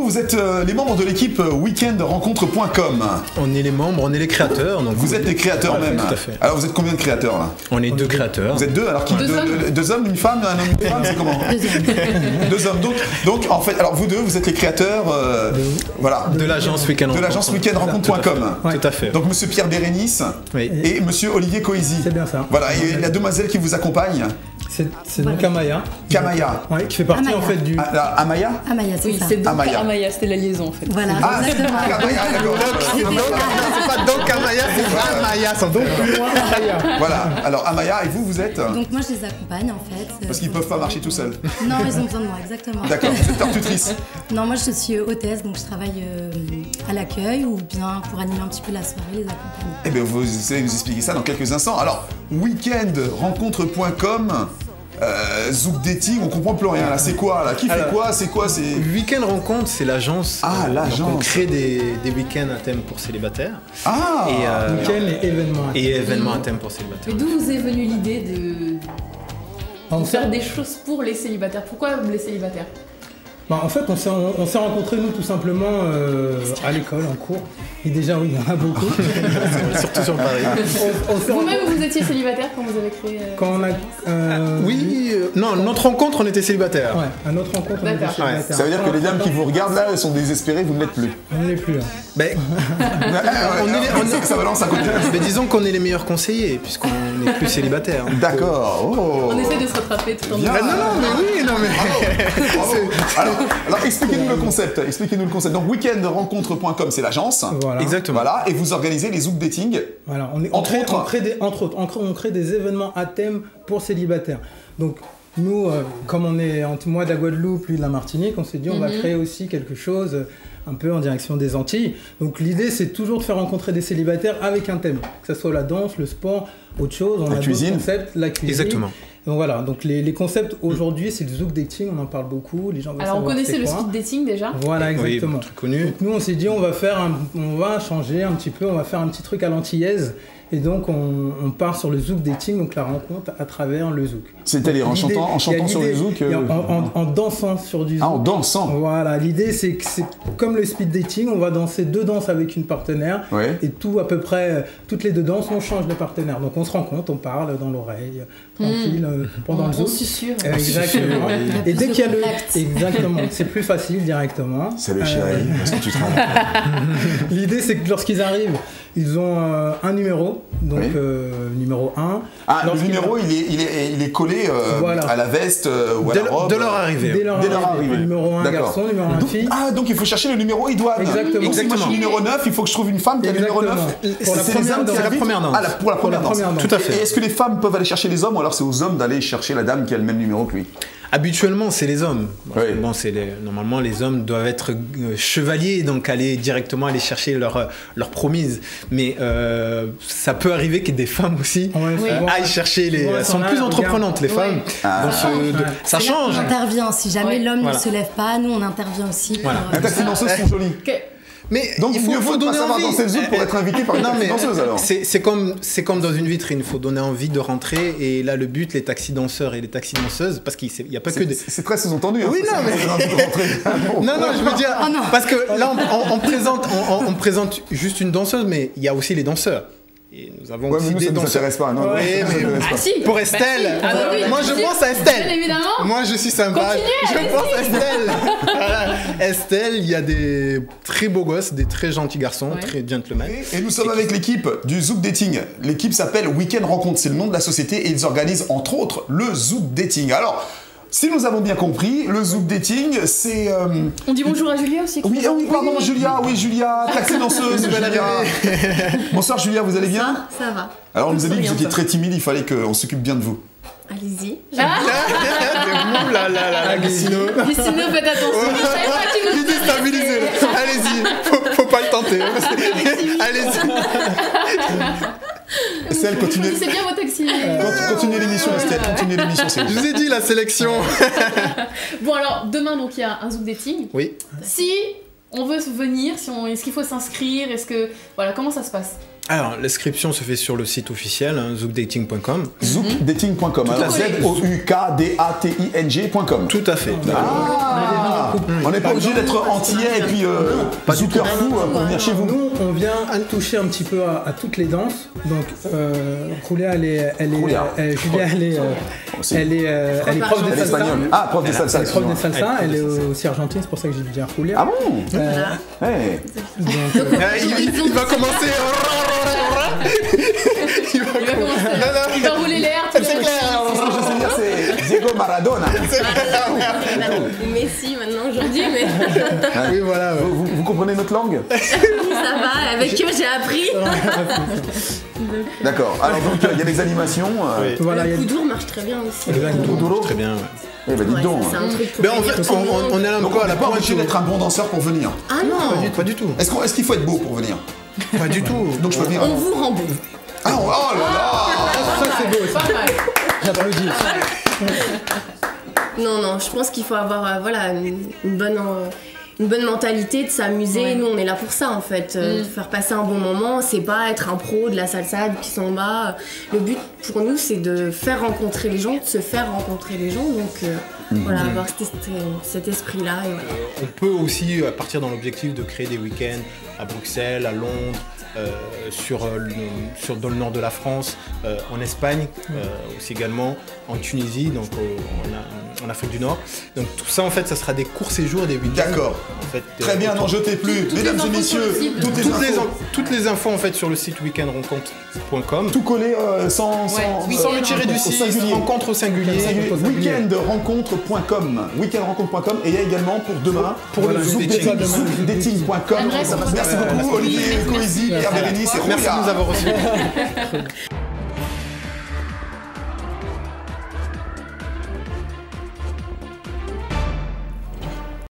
vous êtes les membres de l'équipe weekendrencontre.com. On est les membres, on est les créateurs. Donc vous êtes les créateurs même. Tout à fait. Alors vous êtes combien de créateurs là? On est deux créateurs. Vous êtes deux, alors qui? Deux hommes, une femme, un homme, une femme, c'est comment? Deux hommes. Donc en fait, alors vous deux, vous êtes les créateurs voilà, de l'agence weekendrencontre.com. Tout à fait. Donc monsieur Pierre Bérénice et monsieur Olivier Coisi. C'est bien ça. Voilà, et la demoiselle qui vous accompagne. C'est donc Amaya. Kamaya. Ouais, qui fait partie en fait du. Amaya? Amaya, c'est ça. C'est donc Amaya. Amaya, c'était la liaison en fait. Voilà, Ah, exactement. Kamaya, d'accord. C'est pas donc Amaya, c'est Amaya, sans donc plus loin Amaya. Voilà, alors Amaya, et vous êtes? Donc moi je les accompagne en fait. Parce qu'ils peuvent pas marcher tout seuls. Non, ils ont besoin de moi, exactement. D'accord, vous êtes tortutrice. Non, moi je suis hôtesse, donc je travaille à l'accueil ou bien pour animer un petit peu la soirée, les accompagner. Eh bien, vous allez nous expliquer ça dans quelques instants. Alors, weekendrencontre.com, Zouk Dating, on comprend plus rien là. C'est quoi là? Qui fait quoi? C'est quoi? C'est Weekend Rencontre, c'est l'agence. Ah, l'agence. Donc, on crée des week-ends à thème pour célibataires. Ah. Week-end et événements. Et événements à thème pour célibataires. Mais d'où vous est venue l'idée de En faire fait, des choses pour les célibataires? Pourquoi les célibataires? en fait, on s'est rencontrés nous tout simplement à l'école, en cours. Et déjà, oui, il y en a beaucoup. Surtout sur Paris. Vous-même, vous étiez célibataire quand vous avez créé... Quand on a. Non, notre rencontre, on était célibataires. Ouais, à notre rencontre, on était D'accord. célibataires. Ça veut dire que les dames qui vous regardent là, elles sont désespérées, vous ne l'êtes plus. On ne l'est plus là. Ben, On sait que ça balance à côté. mais disons qu'on est les meilleurs conseillers, puisqu'on n'est plus célibataires. D'accord. Oh. On essaie de se rattraper tout en Bien. disant... Bravo. Alors expliquez-nous le concept. Donc weekendrencontre.com, c'est l'agence. Voilà. Exactement. Voilà, et vous organisez les Zouk Dating. Voilà, on crée des événements à thème pour célibataires. Donc nous, comme on est moi de la Guadeloupe, lui de la Martinique, on s'est dit on va créer aussi quelque chose un peu en direction des Antilles. Donc l'idée c'est toujours de faire rencontrer des célibataires avec un thème, que ce soit la danse, le sport, autre chose. On a d'autres concepts, la cuisine. Exactement. Donc voilà, donc les concepts aujourd'hui c'est le Zouk Dating, on en parle beaucoup, les gens veulent Alors on savoir connaissait c'est le quoi. speed dating déjà. Voilà, Oui, exactement. truc connu. Donc nous on s'est dit on va changer un petit peu, on va faire un petit truc à l'antillaise. Et donc on part sur le Zouk Dating, donc la rencontre à travers le Zouk. C'est-à-dire en chantant sur le Zouk en dansant sur du Zouk. Ah, en dansant. Voilà, l'idée c'est que c'est comme le speed dating, on va danser 2 danses avec une partenaire. Ouais. Et tout à peu près, toutes les 2 danses, on change de partenaire. Donc on se rencontre, on parle dans l'oreille, tranquille, pendant le Zouk. On susurre. Exactement. Et dès qu'il y a le... Contact. Exactement, c'est plus facile directement. Salut chérie, est-ce que tu travailles? L'idée c'est que lorsqu'ils arrivent, ils ont un numéro, donc Oui. Numéro 1. Ah, le numéro il est collé Voilà. à la veste ou à la robe. De leur arrivée. Dès leur arrivée. Numéro 1 D'accord. garçon, numéro 1 fille. Ah, donc il faut chercher le numéro idoine. Exactement. Donc si moi je suis numéro 9, il faut que je trouve une femme qui a le numéro 9. Pour la C'est les première hommes qui danse. C'est la invitent première danse. Ah, pour la première danse. danse. Tout à fait. Et est-ce que les femmes peuvent aller chercher les hommes ou alors c'est aux hommes d'aller chercher la dame qui a le même numéro que lui? Habituellement, c'est les hommes. Oui. Bon, normalement, les hommes doivent être chevaliers, donc aller chercher leur promise. Mais ça peut arriver que des femmes aussi aillent chercher Elles sont plus entreprenantes, les femmes. Ah. Ça C'est là change. qu'on intervient. Si jamais l'homme Voilà. ne se lève pas, nous on intervient aussi. Voilà. Pour, Les taxi danseuses sont jolies. Mais Donc il mieux faut vaut donner pas savoir envie. danser le Zouk pour être invité par une taxi danseuse alors. C'est comme dans une vitrine, il faut donner envie de rentrer. Et là, le but, les taxis danseurs et les taxis danseuses, parce qu'il n'y a pas que des... C'est très sous-entendu. Oui, non, mais... Non, je veux dire... Parce que là, on présente juste une danseuse, mais il y a aussi les danseurs. Et nous avons Ouais, aussi mais nous, des ça ne nous danseurs. intéresse pas. Non, Ouais, ça nous mais- intéresse pas. Ah si. Pour Estelle, Bah si. Ah bah oui, moi je bien pense à Estelle. Bien évidemment. Moi je suis sympa. Continuez, Je pense à Estelle. Voilà. Estelle, il y a des très beaux gosses, des très gentils garçons, Ouais. très gentlemen. Et nous sommes avec l'équipe du Zouk Dating. L'équipe s'appelle Weekend Rencontre, c'est le nom de la société et ils organisent entre autres le Zouk Dating. Alors, si nous avons bien compris, le Zouk Dating, c'est... On dit bonjour à Julia aussi. Oui, pardon, Julia, taxi danseuse, Julia. Bonsoir Julia, vous allez bien? Ça va. Alors on nous a dit que rien, vous étiez ça. très timide, il fallait qu'on s'occupe bien de vous. Allez-y. Ouh là là là là, Gissino. Gissino, faites attention. Je savais pas que tu nous Il dit stabilisez-le. Allez-y, faut pas le tenter. Allez-y. Estelle, continuez. C'est bien vos taxis. Continuez l'émission, Estelle, continuez l'émission, c'est Je vous ai dit la sélection. Bon alors, demain, donc il y a un Zouk Dating. Oui. Si on veut venir, est-ce qu'il faut s'inscrire? Est-ce que... Voilà, comment ça se passe? Alors, l'inscription se fait sur le site officiel, zoukdating.com. Zoukdating.com, alors ZOUKDATING.com. Tout à fait. On n'est pas obligé d'être antillais et puis super fou pour venir chez vous. Nous, on vient toucher un petit peu à toutes les danses. Donc, Julia, elle est prof de salsa. Ah, prof de salsa. Elle est prof de salsa, elle est aussi argentine, c'est pour ça que j'ai dit à Julia. Ah bon Il va commencer. Il va rouler l'air. C'est clair. Je sais dire, c'est Diego Maradona. Messi maintenant aujourd'hui, mais Oui, voilà. Vous comprenez notre langue? ça va. Avec eux, j'ai appris. D'accord. Alors donc il y a des animations. Voilà, Le Kuduro marche très bien aussi. Kuduro. Très bien. Eh ben dites donc. C'est un truc pour Mais en fait, on est un Donc peu on à la n'est pas pointe. obligé d'être un bon danseur pour venir. Ah non. Pas du tout. Est-ce qu'il faut être beau pour venir? Pas du tout. Donc je peux venir. On vous rend beau. Ah, oh là là. ça c'est beau, ça. Pas mal. J'applaudis. Non, je pense qu'il faut avoir une bonne mentalité de s'amuser. Ouais. Nous, on est là pour ça en fait. Faire passer un bon moment, c'est pas être un pro de la salsa, du kizomba. Le but pour nous, c'est de faire rencontrer les gens, de se faire rencontrer les gens. Donc voilà, avoir cet esprit-là. Et voilà. On peut aussi partir dans l'objectif de créer des week-ends à Bruxelles, à Londres, dans le nord de la France, en Espagne aussi également, en Tunisie, donc en Afrique du Nord. Donc tout ça en fait, ça sera des courts séjours et des week-ends. D'accord. En fait, Très bien, n'en jetez plus. Mesdames et messieurs, toutes les infos en fait sur le site weekendrencontre.com. tout collé sans Sans le tirer du 6, rencontre au singulier. Weekendrencontre.com. Weekendrencontre.com. Et il y a également pour demain, pour le zoukdating.com. Merci beaucoup Olivier Coézy, Pierre Bérénice et Merci de Julia. nous avoir reçus.